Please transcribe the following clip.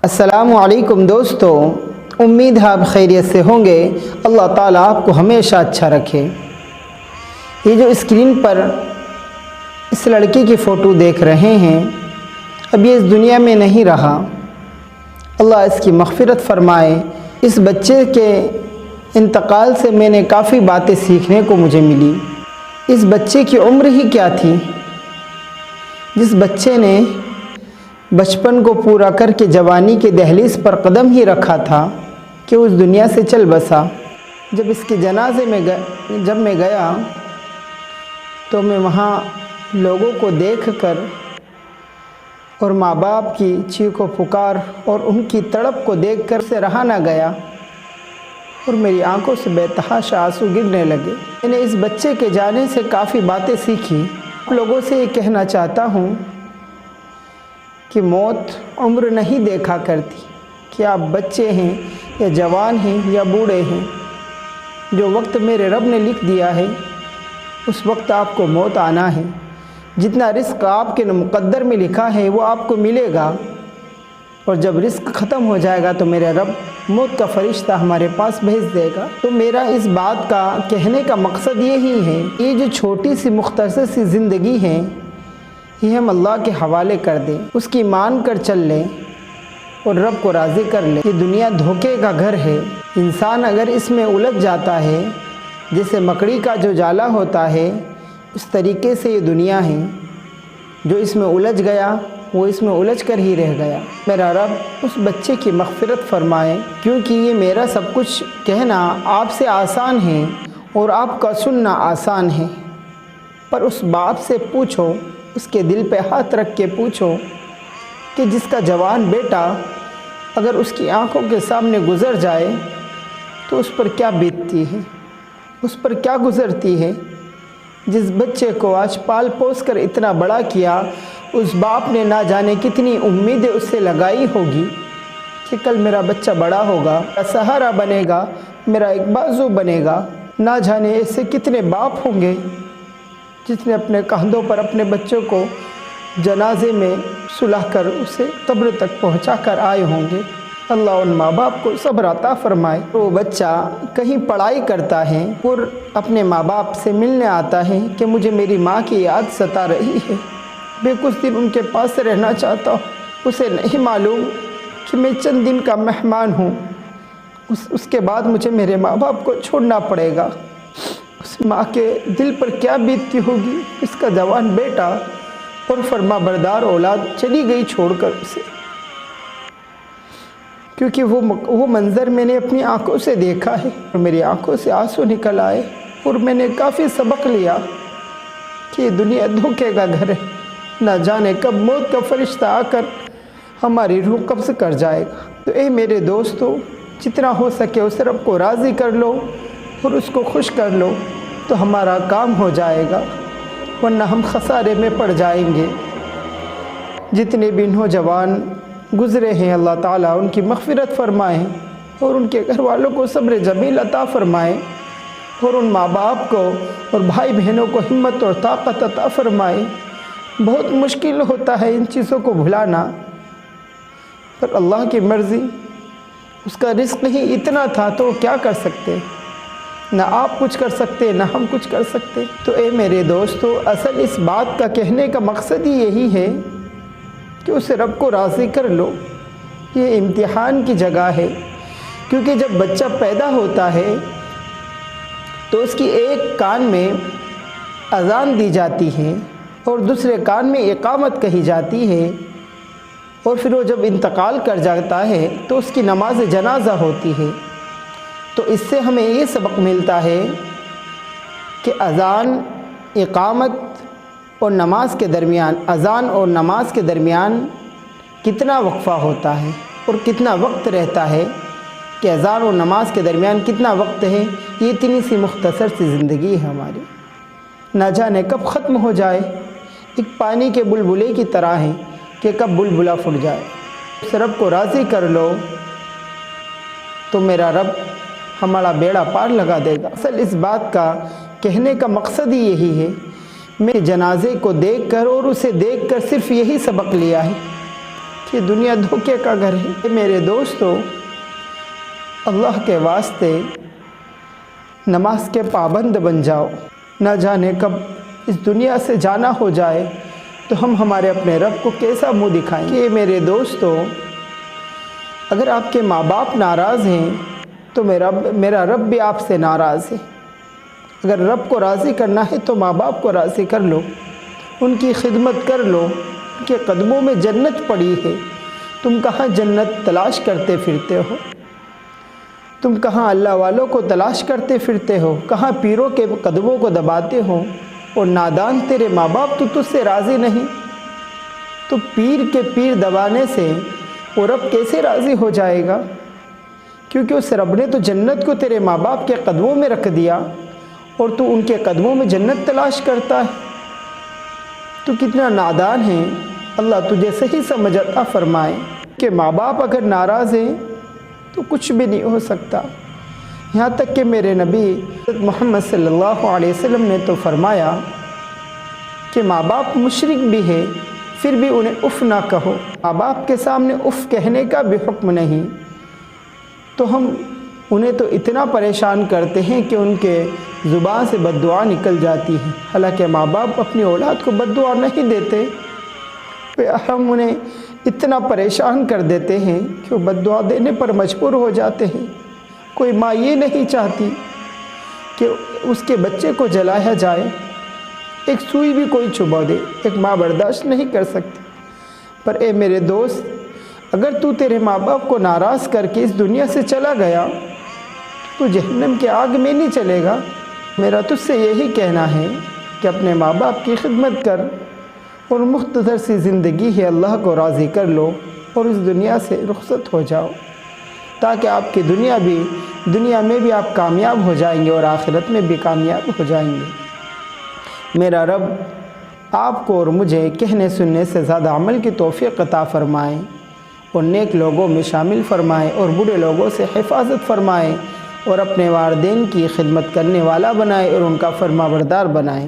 अस्सलामु अलैकुम दोस्तों, उम्मीद है आप खैरियत से होंगे। अल्लाह ताला आपको हमेशा अच्छा रखे। ये जो स्क्रीन पर इस लड़के की फ़ोटो देख रहे हैं, अब ये इस दुनिया में नहीं रहा। अल्लाह इसकी मग़फ़िरत फ़रमाए। इस बच्चे के इंतकाल से मैंने काफ़ी बातें सीखने को मुझे मिली। इस बच्चे की उम्र ही क्या थी, जिस बच्चे ने बचपन को पूरा करके जवानी के दहलीज पर कदम ही रखा था कि उस दुनिया से चल बसा। जब इसके जनाजे में जब मैं गया तो मैं वहाँ लोगों को देखकर और माँ बाप की चीखों पुकार और उनकी तड़प को देखकर से रहा ना गया और मेरी आंखों से बेतहाशा आंसू गिरने लगे। मैंने इस बच्चे के जाने से काफ़ी बातें सीखी। आप लोगों से ये कहना चाहता हूँ कि मौत उम्र नहीं देखा करती कि आप बच्चे हैं या जवान हैं या बूढ़े हैं। जो वक्त मेरे रब ने लिख दिया है उस वक्त आपको मौत आना है। जितना रिस्क आपके मुक़द्दर में लिखा है वो आपको मिलेगा और जब रिस्क ख़त्म हो जाएगा तो मेरा रब मौत का फरिश्ता हमारे पास भेज देगा। तो मेरा इस बात का कहने का मकसद यही है, ये जो छोटी सी मुख्तसर सी ज़िंदगी है ये हम अल्लाह के हवाले कर दें, उसकी मान कर चल लें और रब को राज़ी कर लें। ये दुनिया धोखे का घर है। इंसान अगर इसमें उलझ जाता है, जैसे मकड़ी का जो जाला होता है उस तरीके से ये दुनिया है। जो इसमें उलझ गया वो इसमें उलझ कर ही रह गया। मेरा रब उस बच्चे की मग़फ़िरत फ़रमाए, क्योंकि ये मेरा सब कुछ कहना आपसे आसान है और आपका सुनना आसान है। पर उस बाप से पूछो, उसके दिल पे हाथ रख के पूछो कि जिसका जवान बेटा अगर उसकी आंखों के सामने गुज़र जाए तो उस पर क्या बीतती है, उस पर क्या गुज़रती है। जिस बच्चे को आज पाल पोस कर इतना बड़ा किया, उस बाप ने ना जाने कितनी उम्मीदें उससे लगाई होगी कि कल मेरा बच्चा बड़ा होगा, मेरा सहारा बनेगा, मेरा एक बाजू बनेगा। ना जाने ऐसे कितने बाप होंगे जिसने अपने कंधों पर अपने बच्चों को जनाजे में सुलाकर उसे कब्र तक पहुंचा कर आए होंगे। अल्लाह उन माँ बाप को सब्र अता फ़रमाए। वो बच्चा कहीं पढ़ाई करता है और अपने माँ बाप से मिलने आता है कि मुझे मेरी माँ की याद सता रही है, मैं कुछ दिन उनके पास रहना चाहता हूँ। उसे नहीं मालूम कि मैं चंद दिन का मेहमान हूँ, उसके बाद मुझे मेरे माँ बाप को छोड़ना पड़ेगा। उस माँ के दिल पर क्या बीतती होगी। इसका जवान बेटा और फरमा बरदार औलाद चली गई छोड़कर उसे, क्योंकि वो मंज़र मैंने अपनी आंखों से देखा है और मेरी आंखों से आंसू निकल आए और मैंने काफ़ी सबक लिया कि दुनिया धोखे का घर है। ना जाने कब मौत का फरिश्ता आकर हमारी रूह कब्ज़ कर जाएगा। तो ए मेरे दोस्तों, जितना हो सके उस रब को राज़ी कर लो और उसको खुश कर लो तो हमारा काम हो जाएगा, वरना हम खसारे में पड़ जाएंगे। जितने भी नौजवान गुज़रे हैं अल्लाह ताला उनकी मग़फ़िरत फ़रमाए और उनके घर वालों को सब्र जमील अता फ़रमाए और उन माँ बाप को और भाई बहनों को हिम्मत और ताकत अता फ़रमाए। बहुत मुश्किल होता है इन चीज़ों को भुलाना, पर अल्लाह की मर्ज़ी, उसका रिस्क ही इतना था तो वो क्या कर सकते। ना आप कुछ कर सकते ना हम कुछ कर सकते। तो ए मेरे दोस्तों, असल इस बात का कहने का मकसद ही यही है कि उस रब को राज़ी कर लो। ये इम्तिहान की जगह है, क्योंकि जब बच्चा पैदा होता है तो उसकी एक कान में अज़ान दी जाती है और दूसरे कान में इकामत कही जाती है और फिर वो जब इंतकाल कर जाता है तो उसकी नमाज जनाजा होती है। तो इससे हमें ये सबक मिलता है कि अज़ान, इकामत और नमाज के दरमियान, अज़ान और नमाज के दरमियान कितना वक्फ़ा होता है और कितना वक्त रहता है, कि अज़ान और नमाज के दरमियान कितना वक्त है। ये इतनी सी मुख्तसर सी ज़िंदगी है हमारी, ना जाने कब ख़त्म हो जाए। एक पानी के बुलबुले की तरह है कि कब बुलबुला फूट जाए। उस रब को राज़ी कर लो तो मेरा रब हमारा बेड़ा पार लगा देगा। असल इस बात का कहने का मकसद ही यही है। मैं जनाजे को देखकर और उसे देखकर सिर्फ़ यही सबक लिया है کہ دنیا دھوکے کا گھر ہے۔ میرے دوستو، اللہ کے واسطے نماز کے پابند بن جاؤ، نہ جانے کب اس دنیا سے جانا ہو جائے تو ہم ہمارے اپنے رب کو کیسا منہ دکھائیں گے۔ میرے دوستو، اگر آپ کے ماں باپ ناراض ہیں تو میرا رب بھی آپ سے ناراض ہے۔ اگر رب کو راضی کرنا ہے تو ماں باپ کو راضی کر لو، ان کی خدمت کر لو، ان کے قدموں میں جنت پڑی ہے۔ تم کہاں جنت تلاش کرتے پھرتے ہو؟ تم کہاں اللہ والوں کو تلاش کرتے پھرتے ہو؟ کہاں پیروں کے قدموں کو دباتے ہو؟ اور نادان تیرے ماں باپ تو تجھ سے راضی نہیں، تو پیر کے پیر دبانے سے وہ رب کیسے راضی ہو جائے گا؟ کیونکہ اس رب نے تو جنت کو تیرے ماں باپ کے قدموں میں رکھ دیا اور تو ان کے قدموں میں جنت تلاش کرتا ہے۔ تو کتنا نادان ہے۔ اللہ تجھے صحیح سمجھ عطا فرمائے کہ ماں باپ اگر ناراض ہیں تو کچھ بھی نہیں ہو سکتا۔ یہاں تک کہ میرے نبی محمد صلی اللہ علیہ وسلم نے تو فرمایا کہ ماں باپ مشرک بھی ہے پھر بھی انہیں اف نہ کہو۔ ماں باپ کے سامنے اف کہنے کا بھی حکم نہیں، تو ہم انہیں تو اتنا پریشان کرتے ہیں کہ ان کے زبان سے بد دعا نکل جاتی ہے۔ حالانکہ ماں باپ اپنی اولاد کو بد دعا نہیں دیتے، ہم انہیں اتنا پریشان کر دیتے ہیں کہ وہ بد دعا دینے پر مجبور ہو جاتے ہیں۔ کوئی ماں یہ نہیں چاہتی کہ اس کے بچے کو جلایا جائے، ایک سوئی بھی کوئی چبھا دے، ایک ماں برداشت نہیں کر سکتی۔ پر اے میرے دوست، اگر تو تیرے ماں باپ کو ناراض کر کے اس دنیا سے چلا گیا تو جہنم کے آگ میں نہیں چلے گا۔ میرا تجھ سے یہی کہنا ہے کہ اپنے ماں باپ کی خدمت کر اور مختصر سی زندگی ہے اللہ کو راضی کر لو اور اس دنیا سے رخصت ہو جاؤ، تاکہ آپ کی دنیا میں بھی آپ کامیاب ہو جائیں گے اور آخرت میں بھی کامیاب ہو جائیں گے۔ میرا رب آپ کو اور مجھے کہنے سننے سے زیادہ عمل کی توفیق عطا فرمائے اور نیک لوگوں میں شامل فرمائے اور برے لوگوں سے حفاظت فرمائے اور اپنے والدین کی خدمت کرنے والا بنائے اور ان کا فرما بردار بنائے۔